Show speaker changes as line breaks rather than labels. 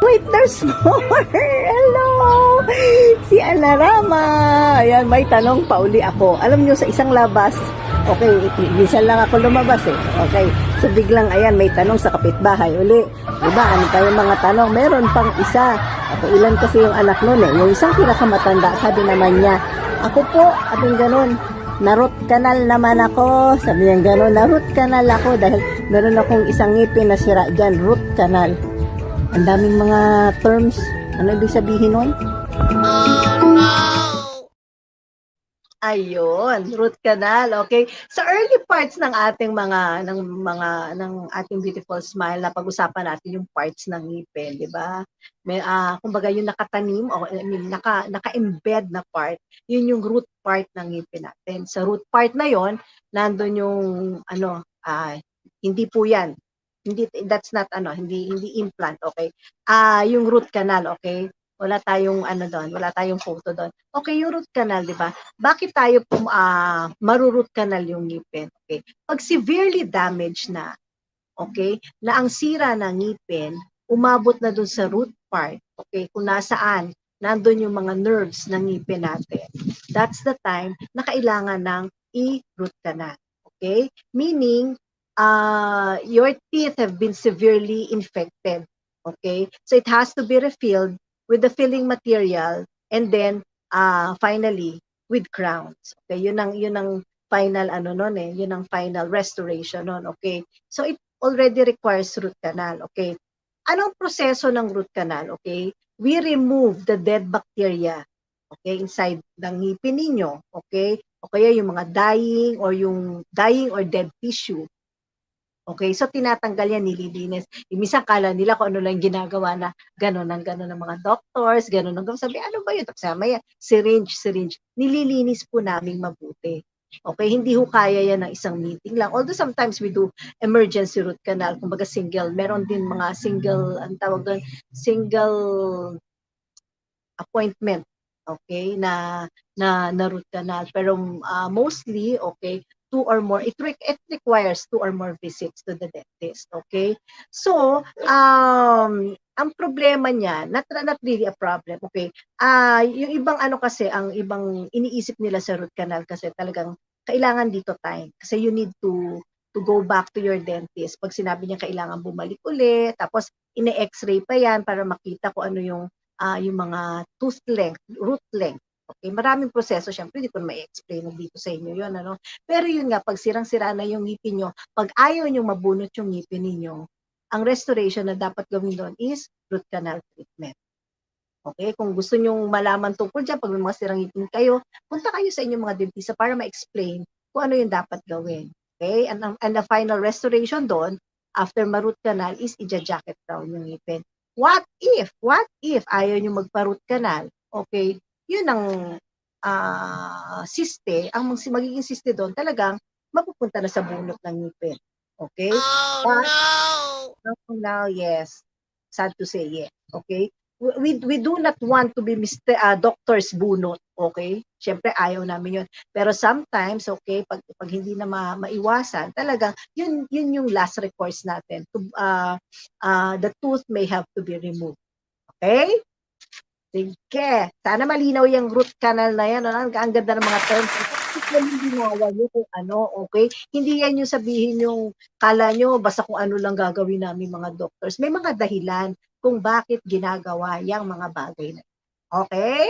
wait, there's more. Hello! Si Anarama. Ayan, may tanong pa uli ako. Alam nyo, sa isang labas, okay, minsan lang ako lumabas eh. Okay, so biglang, ayan, may tanong sa kapitbahay. Uli, diba, ano tayong mga tanong? Meron pang isa. Okay, ilan kasi yung anak nun eh. Yung isang pinakamatanda, sabi naman niya, ako po, ating ganun, na-root canal naman ako. Sabi niya gano'n, na-root canal ako dahil meron akong isang ngipin na sira dyan, root canal. Ang daming mga terms. Ano ibig sabihin nun? Ayun, root canal, okay? Sa early parts ng ating ng ating beautiful smile, na pag-usapan natin yung parts ng ngipin, 'di ba? May kumbaga yung nakatanim o I mean, naka-embed na part, yun yung root part ng ngipin natin. Sa root part na yon, nandoon yung ano, hindi po 'yan. Hindi, that's not hindi implant, okay? Yung root canal, okay? Wala tayong ano doon, wala tayong photo doon. Okay, yung root canal, 'di ba? Bakit tayo maru-root canal yung ngipin? Okay? Pag severely damaged na, okay, na ang sira ng ngipin, umabot na doon sa root part, okay, kung nasaan, nandun yung mga nerves ng ngipin natin. That's the time na kailangan ng i-root canal. Okay? Meaning, your teeth have been severely infected. Okay? So it has to be refilled with the filling material and then finally with crowns. Okay? Yun ang final yun ang final restoration noon. Okay? So it already requires root canal. Okay? Anong proseso ng root canal? Okay? We remove the dead bacteria, okay, inside ng ngipin ninyo, okay? O kaya yung mga dying or dead tissue. Okay, so tinatanggal yan, nililinis. Minsan kala nila kung ano lang ginagawa na gano'n ng mga doctors, gano'n ang sabi, ano ba yun? Taksama yan, syringe. Nililinis po namin mabuti. Okay, hindi ho kaya yan ng isang meeting lang. Although sometimes we do emergency root canal, kumbaga meron din mga ang tawag doon, single appointment, okay, na root canal. Pero mostly, okay, two or more, it requires 2 or more visits to the dentist, okay? So, ang problema niya, not really a problem, okay? Yung ibang kasi, ang ibang iniisip nila sa root canal kasi talagang kailangan dito time. Kasi you need to go back to your dentist. Pag sinabi niya kailangan bumalik ulit, tapos ine-x-ray pa yan para makita kung ano yung mga tooth length, root length. Okay, maraming proseso, syempre hindi ko ma-explain dito sa inyo yun, ano. Pero yun nga, pag sirang-sira na yung ngipin nyo, pag ayaw nyo mabunot yung ngipin ninyo, ang restoration na dapat gawin doon is root canal treatment. Okay, kung gusto nyo malaman tungkol dyan, pag may mga sirang ngipin kayo, punta kayo sa inyong mga dentista para ma-explain kung ano yung dapat gawin. Okay, and the final restoration doon, after ma-root canal, is i-jacket down yung ngipin. What if ayaw nyo magpa-root canal? Okay, yun ang magiging siste doon talagang mapupunta na sa bunot ng ngipin. Okay? Oh, no! Now, yes. Sad to say, yes. Okay? We do not want to be doctor's bunot. Okay? Siyempre, ayaw namin yun. Pero sometimes, okay, pag hindi na maiwasan, talagang yun yung last recourse natin. The tooth may have to be removed. Okay? Sige. Sana malinaw yung root canal na yan. Ang ganda ng mga terms. Ginawa nyo kung ano, okay? Hindi yan yung sabihin yung kala nyo, basta kung ano lang gagawin namin mga doctors. May mga dahilan kung bakit ginagawa yung mga bagay na. Okay?